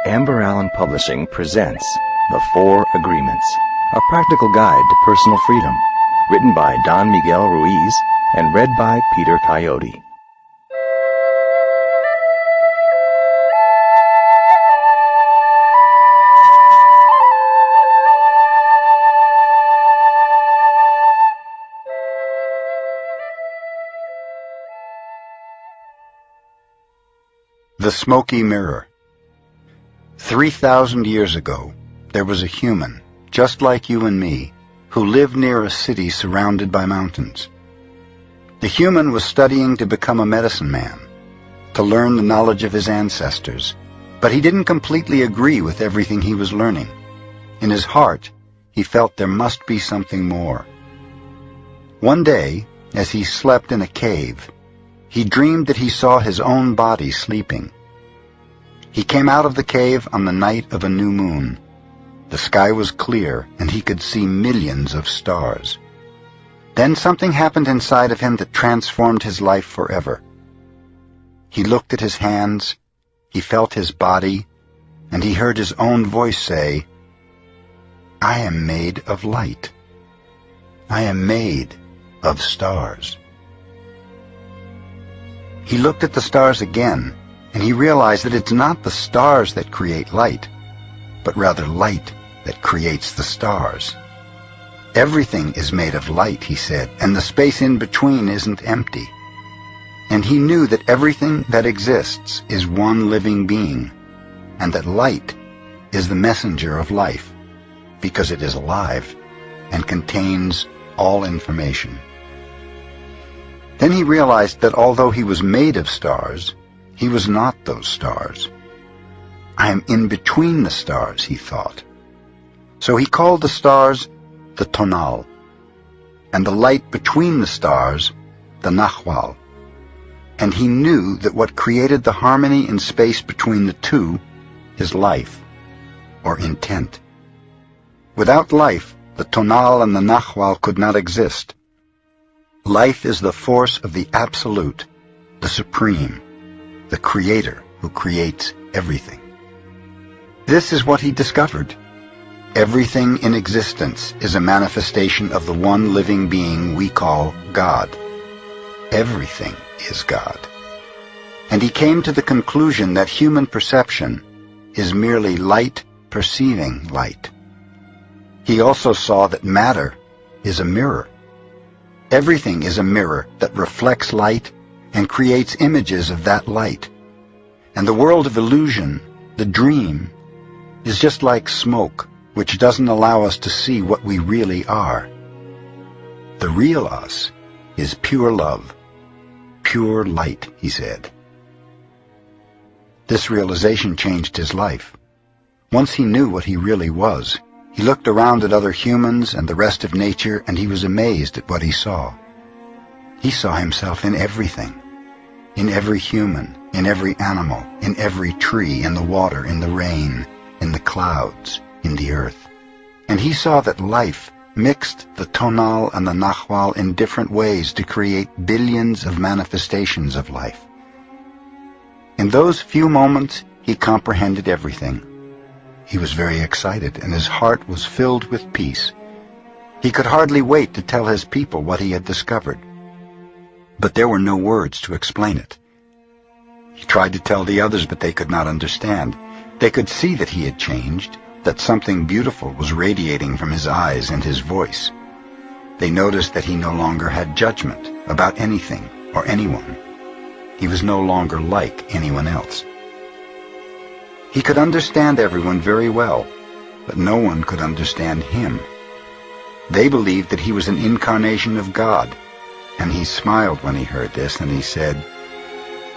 Amber Allen Publishing presents The Four Agreements, a practical guide to personal freedom, written by Don Miguel Ruiz and read by Peter Coyote. The Smoky Mirror. 3,000 years ago, there was a human, just like you and me, who lived near a city surrounded by mountains. The human was studying to become a medicine man, to learn the knowledge of his ancestors, but he didn't completely agree with everything he was learning. In his heart, he felt there must be something more. One day, as he slept in a cave, he dreamed that he saw his own body sleeping. He came out of the cave on the night of a new moon. The sky was clear, and he could see millions of stars. Then something happened inside of him that transformed his life forever. He looked at his hands, he felt his body, and he heard his own voice say, "I am made of light. I am made of stars." He looked at the stars again, and he realized that it's not the stars that create light, but rather light that creates the stars. Everything is made of light, he said, and the space in between isn't empty. And he knew that everything that exists is one living being, and that light is the messenger of life, because it is alive and contains all information. Then he realized that although he was made of stars, he was not those stars. I am in between the stars, he thought. So he called the stars the tonal, and the light between the stars the nahual. And he knew that what created the harmony in space between the two is life, or intent. Without life, the tonal and the nahual could not exist. Life is the force of the absolute, the supreme, the creator who creates everything. This is what he discovered. Everything in existence is a manifestation of the one living being we call God. Everything is God. And he came to the conclusion that human perception is merely light perceiving light. He also saw that matter is a mirror. Everything is a mirror that reflects light and creates images of that light. And the world of illusion, the dream, is just like smoke, which doesn't allow us to see what we really are. The real us is pure love, pure light, he said. This realization changed his life. Once he knew what he really was, he looked around at other humans and the rest of nature, and he was amazed at what he saw. He saw himself in everything. In every human, in every animal, in every tree, in the water, in the rain, in the clouds, in the earth. And he saw that life mixed the tonal and the nahual in different ways to create billions of manifestations of life. In those few moments, he comprehended everything. He was very excited, and his heart was filled with peace. He could hardly wait to tell his people what he had discovered. But there were no words to explain it. He tried to tell the others, but they could not understand. They could see that he had changed, that something beautiful was radiating from his eyes and his voice. They noticed that he no longer had judgment about anything or anyone. He was no longer like anyone else. He could understand everyone very well, but no one could understand him. They believed that he was an incarnation of God, and he smiled when he heard this, and he said,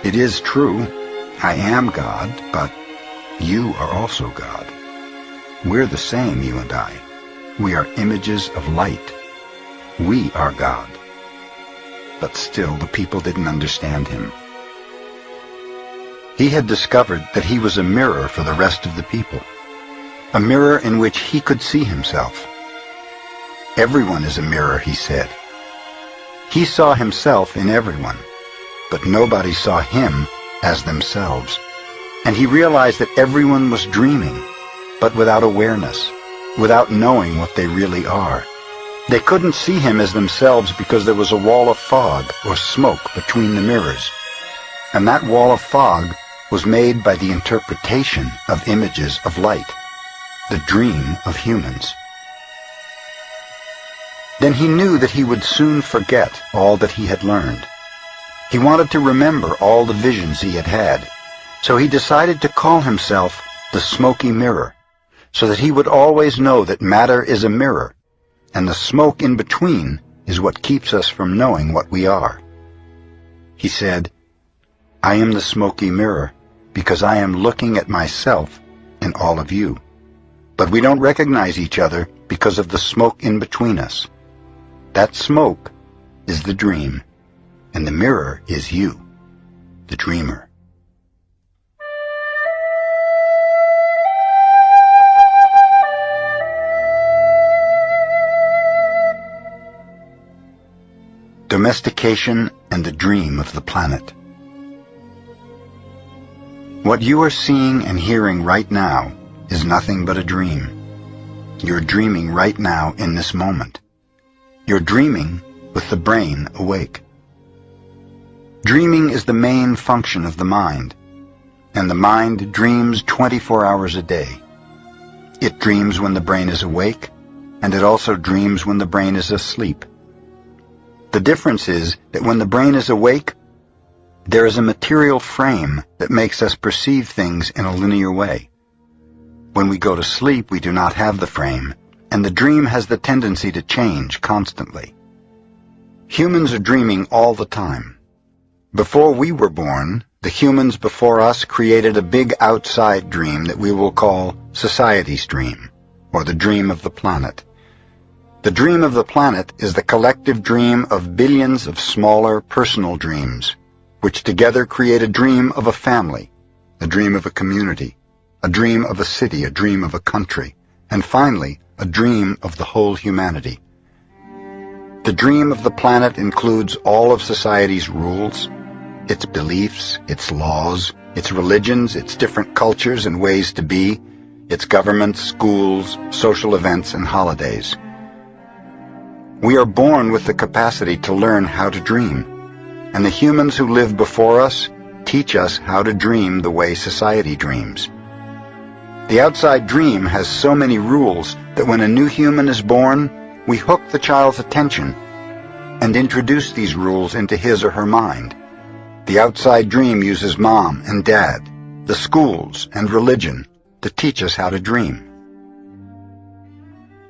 "It is true, I am God, but you are also God. We're the same, you and I. We are images of light. We are God." But still, the people didn't understand him. He had discovered that he was a mirror for the rest of the people, a mirror in which he could see himself. Everyone is a mirror, he said. He saw himself in everyone, but nobody saw him as themselves. And he realized that everyone was dreaming, but without awareness, without knowing what they really are. They couldn't see him as themselves because there was a wall of fog or smoke between the mirrors. And that wall of fog was made by the interpretation of images of light, the dream of humans. Then he knew that he would soon forget all that he had learned. He wanted to remember all the visions he had had, so he decided to call himself the smoky mirror, so that he would always know that matter is a mirror, and the smoke in between is what keeps us from knowing what we are. He said, "I am the smoky mirror because I am looking at myself in all of you. But we don't recognize each other because of the smoke in between us. That smoke is the dream, and the mirror is you, the dreamer." Domestication and the dream of the planet. What you are seeing and hearing right now is nothing but a dream. You're dreaming right now in this moment. You're dreaming with the brain awake. Dreaming is the main function of the mind, and the mind dreams 24 hours a day. It dreams when the brain is awake, and it also dreams when the brain is asleep. The difference is that when the brain is awake, there is a material frame that makes us perceive things in a linear way. When we go to sleep, we do not have the frame, and the dream has the tendency to change constantly. Humans are dreaming all the time. Before we were born, the humans before us created a big outside dream that we will call society's dream, or the dream of the planet. The dream of the planet is the collective dream of billions of smaller personal dreams, which together create a dream of a family, a dream of a community, a dream of a city, a dream of a country, and finally, a dream of the whole humanity. The dream of the planet includes all of society's rules, its beliefs, its laws, its religions, its different cultures and ways to be, its governments, schools, social events, and holidays. We are born with the capacity to learn how to dream, and the humans who live before us teach us how to dream the way society dreams. The outside dream has so many rules that when a new human is born, we hook the child's attention and introduce these rules into his or her mind. The outside dream uses mom and dad, the schools, and religion to teach us how to dream.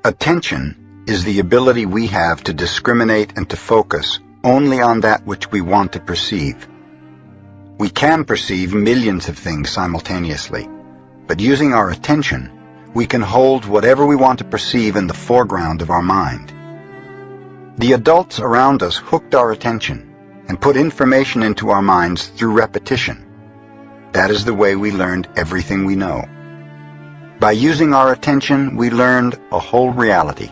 Attention is the ability we have to discriminate and to focus only on that which we want to perceive. We can perceive millions of things simultaneously, but using our attention, we can hold whatever we want to perceive in the foreground of our mind. The adults around us hooked our attention and put information into our minds through repetition. That is the way we learned everything we know. By using our attention, we learned a whole reality,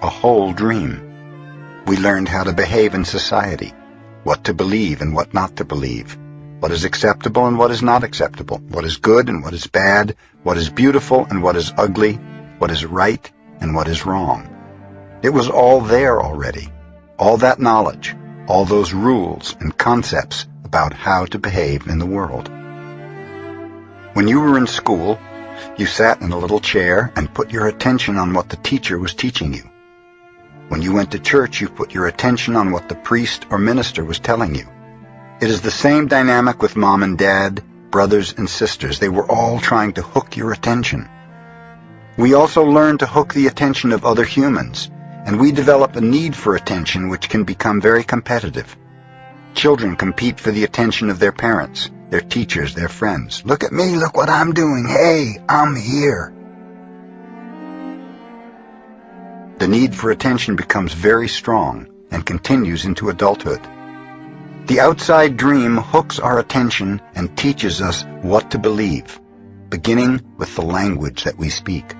a whole dream. We learned how to behave in society, what to believe and what not to believe, what is acceptable and what is not acceptable, what is good and what is bad, what is beautiful and what is ugly, what is right and what is wrong. It was all there already, all that knowledge, all those rules and concepts about how to behave in the world. When you were in school, you sat in a little chair and put your attention on what the teacher was teaching you. When you went to church, you put your attention on what the priest or minister was telling you. It is the same dynamic with mom and dad, brothers and sisters. They were all trying to hook your attention. We also learn to hook the attention of other humans, and we develop a need for attention which can become very competitive. Children compete for the attention of their parents, their teachers, their friends. Look at me, look what I'm doing. Hey, I'm here. The need for attention becomes very strong and continues into adulthood. The outside dream hooks our attention and teaches us what to believe, beginning with the language that we speak.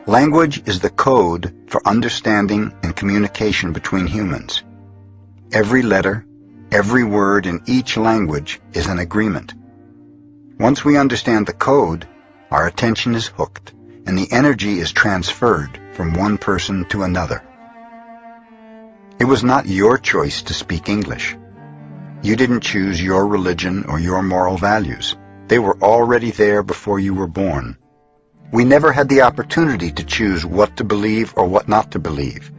Language is the code for understanding and communication between humans. Every letter, every word in each language is an agreement. Once we understand the code, our attention is hooked, and the energy is transferred from one person to another. It was not your choice to speak English. You didn't choose your religion or your moral values. They were already there before you were born. We never had the opportunity to choose what to believe or what not to believe.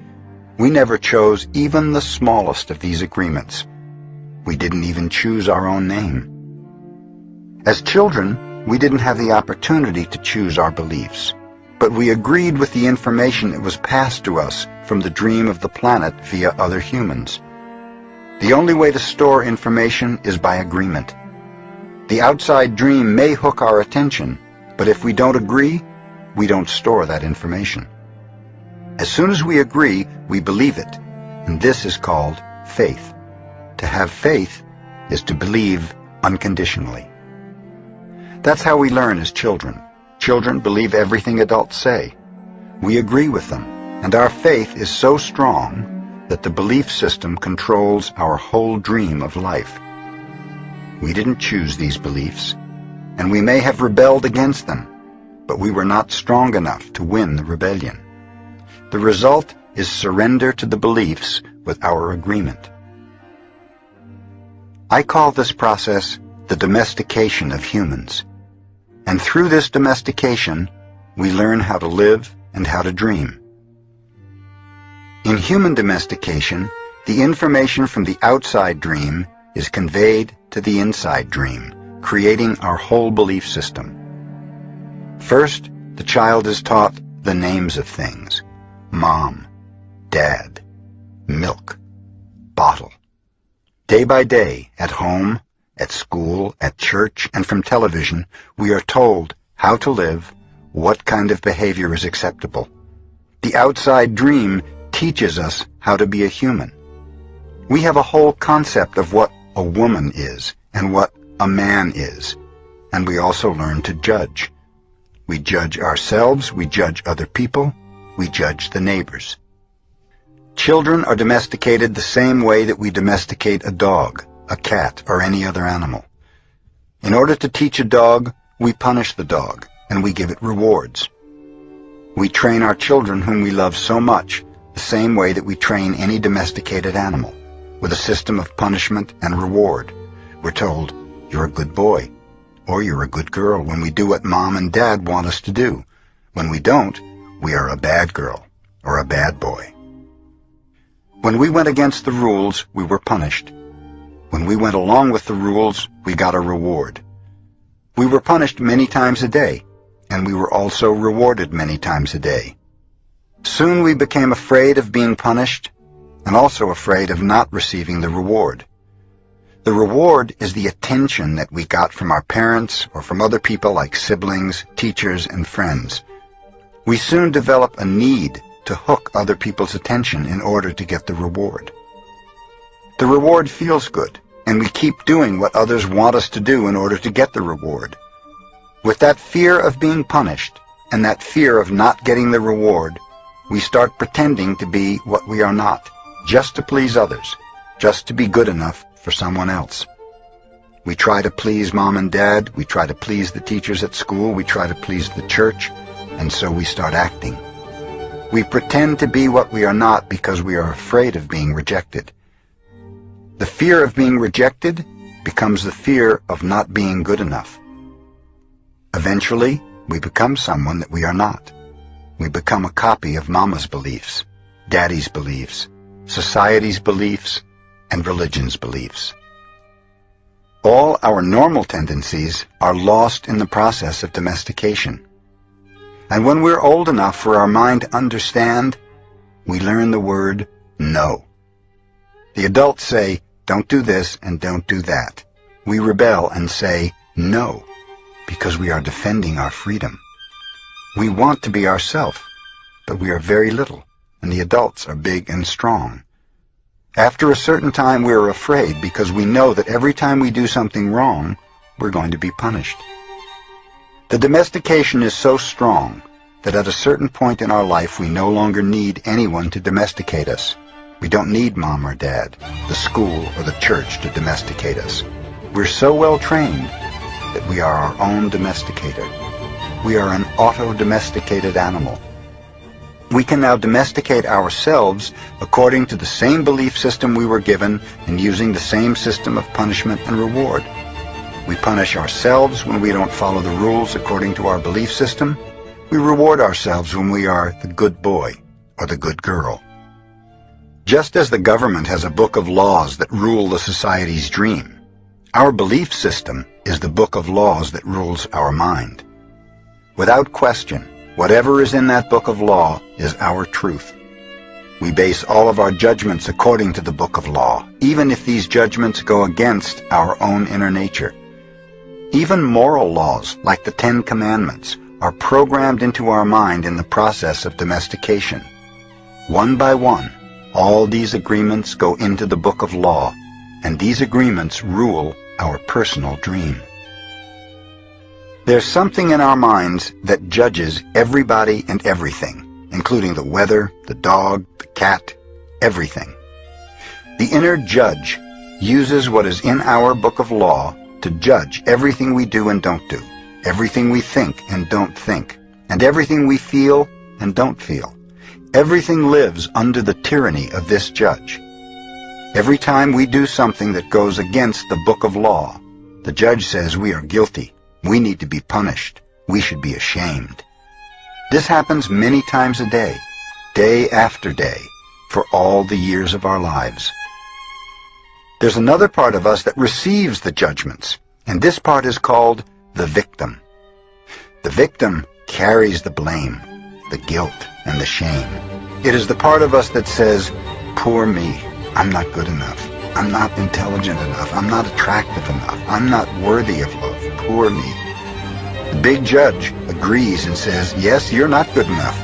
We never chose even the smallest of these agreements. We didn't even choose our own name. As children, we didn't have the opportunity to choose our beliefs, but we agreed with the information that was passed to us from the dream of the planet via other humans. The only way to store information is by agreement. The outside dream may hook our attention, but if we don't agree, we don't store that information. As soon as we agree, we believe it, and this is called faith. To have faith is to believe unconditionally. That's how we learn as children. Children believe everything adults say. We agree with them, and our faith is so strong that the belief system controls our whole dream of life. We didn't choose these beliefs, and we may have rebelled against them, but we were not strong enough to win the rebellion. The result is surrender to the beliefs with our agreement. I call this process the domestication of humans. And through this domestication, we learn how to live and how to dream. In human domestication, the information from the outside dream is conveyed to the inside dream, creating our whole belief system. First, the child is taught the names of things: mom, dad, milk, bottle. Day by day, at home, at school, at church, and from television, we are told how to live, what kind of behavior is acceptable. The outside dream teaches us how to be a human. We have a whole concept of what a woman is and what a man is, and we also learn to judge. We judge ourselves, we judge other people, we judge the neighbors. Children are domesticated the same way that we domesticate a dog, a cat, or any other animal. In order to teach a dog, we punish the dog, and we give it rewards. We train our children whom we love so much the same way that we train any domesticated animal, with a system of punishment and reward. We're told, "You're a good boy," or "You're a good girl," when we do what mom and dad want us to do. When we don't, we are a bad girl or a bad boy. When we went against the rules, we were punished. When we went along with the rules, we got a reward. We were punished many times a day, and we were also rewarded many times a day. Soon we became afraid of being punished, and also afraid of not receiving the reward. The reward is the attention that we got from our parents or from other people like siblings, teachers, and friends. We soon develop a need to hook other people's attention in order to get the reward. The reward feels good, and we keep doing what others want us to do in order to get the reward. With that fear of being punished and that fear of not getting the reward, we start pretending to be what we are not, just to please others, just to be good enough for someone else. We try to please mom and dad, we try to please the teachers at school, we try to please the church, and so we start acting. We pretend to be what we are not because we are afraid of being rejected. The fear of being rejected becomes the fear of not being good enough. Eventually, we become someone that we are not. We become a copy of mama's beliefs, daddy's beliefs, society's beliefs, and religion's beliefs. All our normal tendencies are lost in the process of domestication. And when we're old enough for our mind to understand, we learn the word no. The adults say, don't do this and don't do that. We rebel and say no, because we are defending our freedom. We want to be ourselves, but we are very little, and the adults are big and strong. After a certain time, we are afraid because we know that every time we do something wrong, we're going to be punished. The domestication is so strong that at a certain point in our life, we no longer need anyone to domesticate us. We don't need mom or dad, the school, or the church to domesticate us. We're so well trained that we are our own domesticator. We are an auto-domesticated animal. We can now domesticate ourselves according to the same belief system we were given and using the same system of punishment and reward. We punish ourselves when we don't follow the rules according to our belief system. We reward ourselves when we are the good boy or the good girl. Just as the government has a book of laws that rule the society's dream, our belief system is the book of laws that rules our mind. Without question, whatever is in that book of law is our truth. We base all of our judgments according to the book of law, even if these judgments go against our own inner nature. Even moral laws, like the 10 Commandments, are programmed into our mind in the process of domestication. One by one, all these agreements go into the book of law, and these agreements rule our personal dream. There's something in our minds that judges everybody and everything, including the weather, the dog, the cat, everything. The inner judge uses what is in our book of law to judge everything we do and don't do, everything we think and don't think, and everything we feel and don't feel. Everything lives under the tyranny of this judge. Every time we do something that goes against the book of law, the judge says we are guilty. We need to be punished. We should be ashamed. This happens many times a day, day after day, for all the years of our lives. There's another part of us that receives the judgments, and this part is called the victim. The victim carries the blame, the guilt, and the shame. It is the part of us that says, "Poor me, I'm not good enough. I'm not intelligent enough. I'm not attractive enough. I'm not worthy of love. Poor me." The big judge agrees and says, "Yes, you're not good enough."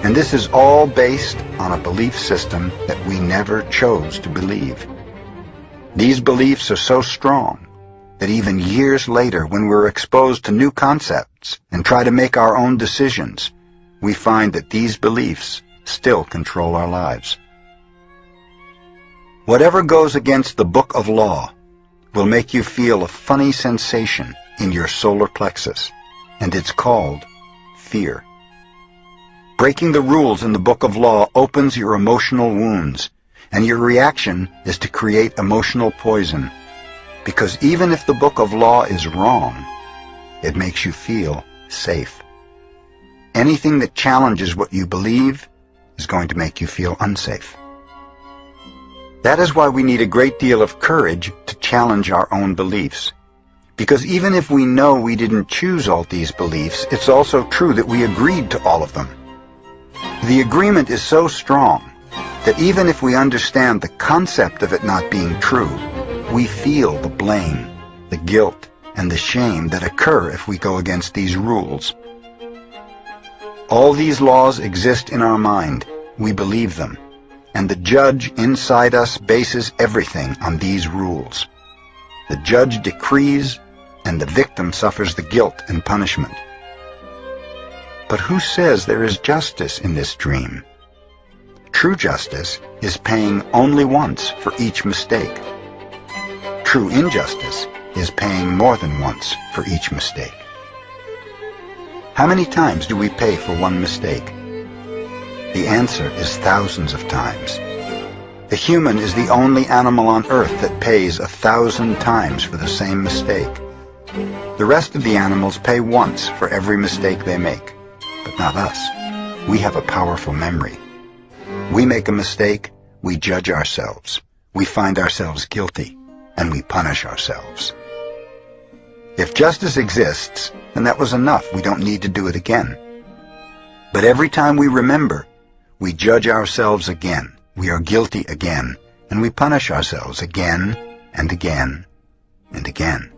And this is all based on a belief system that we never chose to believe. These beliefs are so strong that even years later, when we're exposed to new concepts and try to make our own decisions, we find that these beliefs still control our lives. Whatever goes against the book of law will make you feel a funny sensation in your solar plexus, and it's called fear. Breaking the rules in the book of law opens your emotional wounds, and your reaction is to create emotional poison, because even if the book of law is wrong, it makes you feel safe. Anything that challenges what you believe is going to make you feel unsafe. That is why we need a great deal of courage to challenge our own beliefs. Because even if we know we didn't choose all these beliefs, it's also true that we agreed to all of them. The agreement is so strong that even if we understand the concept of it not being true, we feel the blame, the guilt, and the shame that occur if we go against these rules. All these laws exist in our mind. We believe them. And the judge inside us bases everything on these rules. The judge decrees, and the victim suffers the guilt and punishment. But who says there is justice in this dream? True justice is paying only once for each mistake. True injustice is paying more than once for each mistake. How many times do we pay for one mistake? The answer is thousands of times. The human is the only animal on earth that pays 1,000 times for the same mistake. The rest of the animals pay once for every mistake they make, but not us. We have a powerful memory. We make a mistake, we judge ourselves, we find ourselves guilty, and we punish ourselves. If justice exists, then that was enough. We don't need to do it again. But every time we remember, we judge ourselves again, we are guilty again, and we punish ourselves again and again and again.